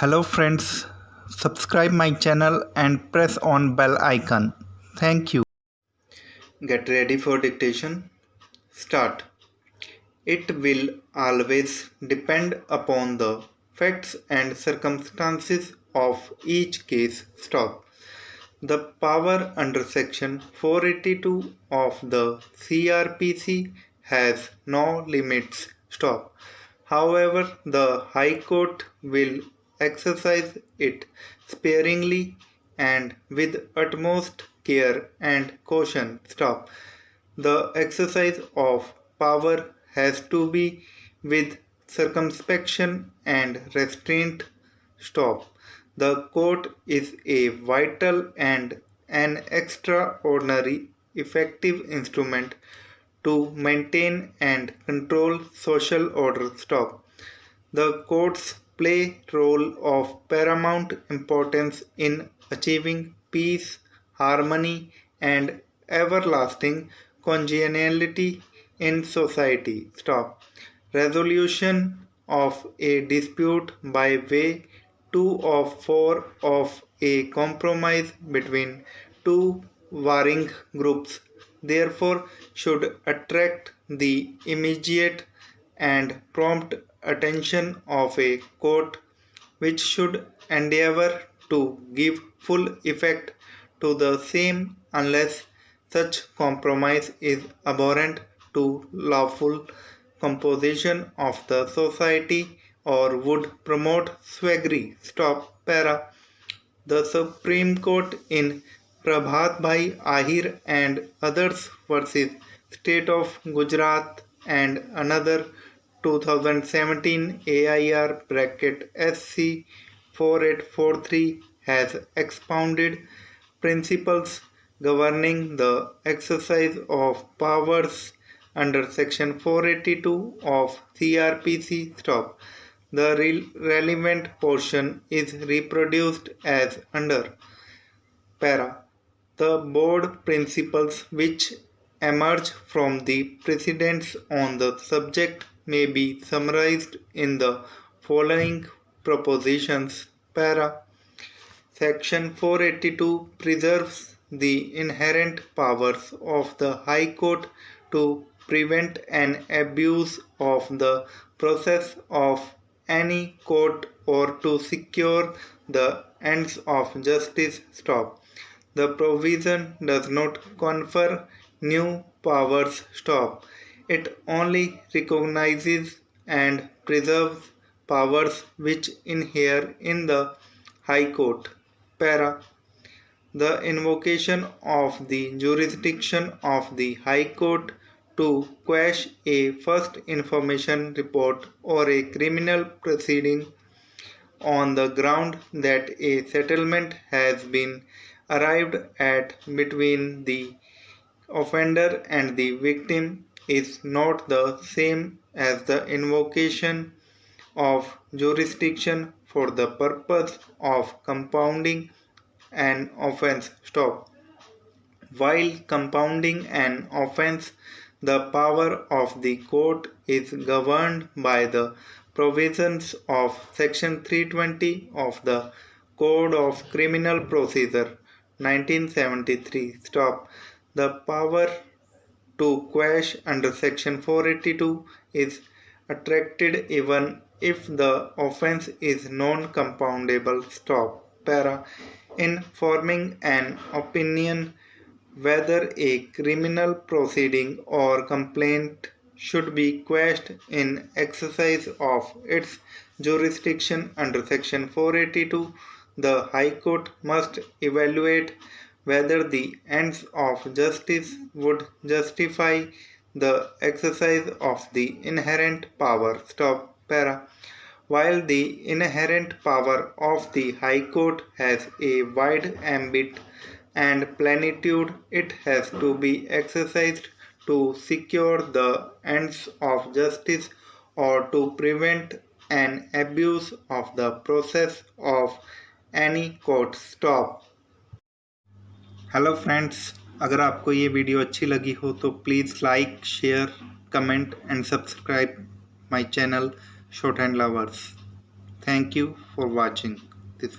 Hello friends, subscribe my channel and press on bell icon. Thank you. Get ready for dictation. Start. It will always depend upon the facts and circumstances of each case. Stop. The power under section 482 of the CRPC has no limits. Stop. However, the High Court will exercise it sparingly and with utmost care and caution. Stop. The exercise of power has to be with circumspection and restraint. Stop. The court is a vital and an extraordinary effective instrument to maintain and control social order. Stop. The courts play role of paramount importance in achieving peace, harmony, and everlasting congeniality in society. Stop. Resolution of a dispute by way 2 of 4 of a compromise between two warring groups therefore should attract the immediate and prompt attention of a court, which should endeavor to give full effect to the same unless such compromise is abhorrent to lawful composition of the society or would promote swaggery. Stop. Para. The Supreme Court in Prabhat Bhai Ahir and others versus State of Gujarat and another 2017 AIR bracket SC 4843 has expounded principles governing the exercise of powers under section 482 of CRPC. Stop. The relevant portion is reproduced as under. Para. The board principles which emerge from the precedents on the subject may be summarized in the following propositions. Para. Section 482 preserves the inherent powers of the High Court to prevent an abuse of the process of any court or to secure the ends of justice. Stop. The provision does not confer new powers. Stop. It only recognizes and preserves powers which inhere in the High Court. Para. The invocation of the jurisdiction of the High Court to quash a first information report or a criminal proceeding on the ground that a settlement has been arrived at between the offender and the victim is not the same as the invocation of jurisdiction for the purpose of compounding an offense. Stop. While compounding an offense, the power of the court is governed by the provisions of section 320 of the Code of Criminal Procedure 1973. Stop. The power to quash under section 482 is attracted even if the offense is non-compoundable. Stop. Para. In forming an opinion whether a criminal proceeding or complaint should be quashed in exercise of its jurisdiction under section 482, the High Court must evaluate whether the ends of justice would justify the exercise of the inherent power. Stop. Para. While the inherent power of the High Court has a wide ambit and plenitude, it has to be exercised to secure the ends of justice or to prevent an abuse of the process of any court. Stop. Hello friends, अगर आपको ये video अच्छी लगी हो तो please like, share, comment and subscribe my channel short hand lovers. Thank you for watching this.